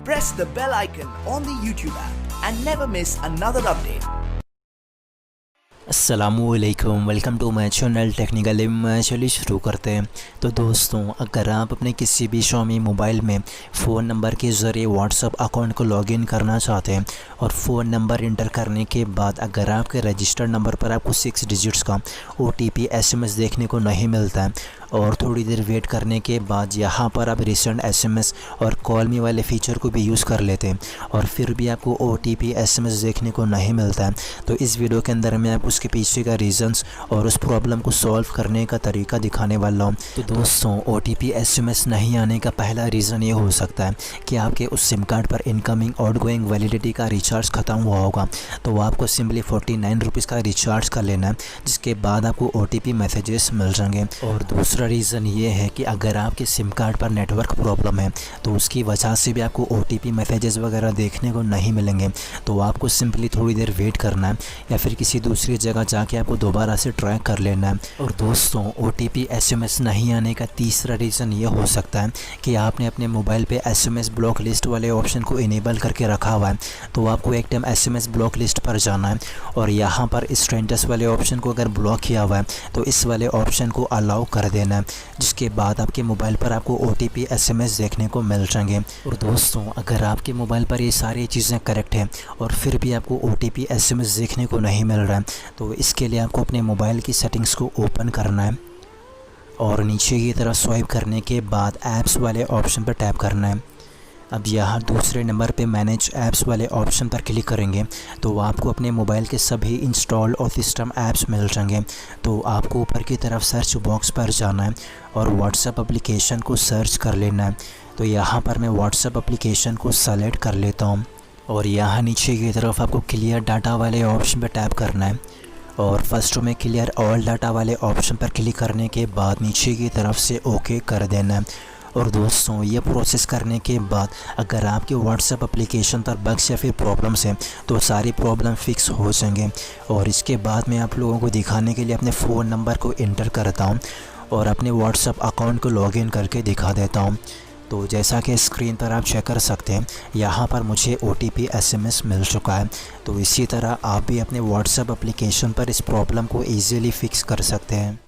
Press the bell icon on the YouTube app and never miss another update. अस्सलामुअलैकुम, welcome to my channel technical में। चलिए शुरू करते हैं। तो दोस्तों, अगर आप अपने किसी भी Xiaomi मोबाइल में फ़ोन नंबर के ज़रिए व्हाट्सअप अकाउंट को लॉगिन करना चाहते हैं और फ़ोन नंबर इंटर करने के बाद अगर आपके रजिस्टर्ड नंबर पर आपको 6 डिजिट्स का OTP SMS देखने को नहीं मिलता है और थोड़ी देर वेट करने के बाद यहाँ पर आप रिसेंट SMS और कॉल मी वाले फ़ीचर को भी यूज़ कर लेते हैं और फिर भी आपको OTP SMS देखने को नहीं मिलता है, तो इस वीडियो के अंदर मैं आपको उसके पीछे का रीज़न्स और उस प्रॉब्लम को सॉल्व करने का तरीका दिखाने वाला हूँ। तो दोस्तों, OTP SMS नहीं आने का पहला रीज़न ये हो सकता है कि आपके उस सिम कार्ड पर इनकमिंग आउटगोइंग वैलिडिटी का रिचार्ज ख़त्म हुआ होगा। तो आपको सिंपली 49 रुपीज़ का रिचार्ज कर लेना है, जिसके बाद आपको OTP मैसेजेस मिल जाएंगे। और दूसरा रीज़न ये है कि अगर आपके सिम कार्ड पर नेटवर्क प्रॉब्लम है तो उसकी वजह से भी आपको OTP मैसेजेस वगैरह देखने को नहीं मिलेंगे। तो आपको सिंपली थोड़ी देर वेट करना है या फिर किसी दूसरी जगह जाके आपको दोबारा से ट्राई कर लेना है। और दोस्तों, OTP SMS नहीं आने का तीसरा रीज़न ये हो सकता है कि आपने अपने मोबाइल पे SMS ब्लॉक लिस्ट वाले ऑप्शन को इनेबल करके रखा हुआ है। तो आपको एक टाइम SMS ब्लॉक लिस्ट पर जाना है और यहाँ पर स्टेटस वाले ऑप्शन को अगर ब्लॉक किया हुआ है तो इस वाले ऑप्शन को अलाउ कर देना है, जिसके बाद आपके मोबाइल पर आपको OTP SMS देखने को मिल जाएंगे। और दोस्तों, अगर आपके मोबाइल पर ये सारी चीज़ें करेक्ट हैं और फिर भी आपको OTP SMS देखने को नहीं मिल रहा है, तो इसके लिए आपको अपने मोबाइल की सेटिंग्स को ओपन करना है और नीचे की तरफ स्वाइप करने के बाद ऐप्स वाले ऑप्शन पर टैप करना है। अब यहाँ दूसरे नंबर पे मैनेज ऐप्स वाले ऑप्शन पर क्लिक करेंगे तो आपको अपने मोबाइल के सभी इंस्टॉल और सिस्टम ऐप्स मिल जाएंगे। तो आपको ऊपर की तरफ सर्च बॉक्स पर जाना है और व्हाट्सएप एप्लीकेशन को सर्च कर लेना है। तो यहाँ पर मैं व्हाट्सएप एप्लीकेशन को सेलेक्ट कर लेता हूँ और यहाँ नीचे की तरफ आपको क्लियर डाटा वाले ऑप्शन पर टैप करना है और फर्स्ट में क्लियर ऑल डाटा वाले ऑप्शन पर क्लिक करने के बाद नीचे की तरफ से ओके कर देना है। और दोस्तों, ये प्रोसेस करने के बाद अगर आपके व्हाट्सएप एप्लीकेशन पर बग्स या फिर प्रॉब्लम्स हैं तो सारी प्रॉब्लम फिक्स हो जाएंगे। और इसके बाद मैं आप लोगों को दिखाने के लिए अपने फ़ोन नंबर को इंटर करता हूँ और अपने व्हाट्सएप अकाउंट को लॉगिन करके दिखा देता हूँ। तो जैसा कि स्क्रीन पर आप चेक कर सकते हैं, यहाँ पर मुझे OTP SMS मिल चुका है। तो इसी तरह आप भी अपने व्हाट्सएप एप्लीकेशन पर इस प्रॉब्लम को ईज़िली फ़िक्स कर सकते हैं।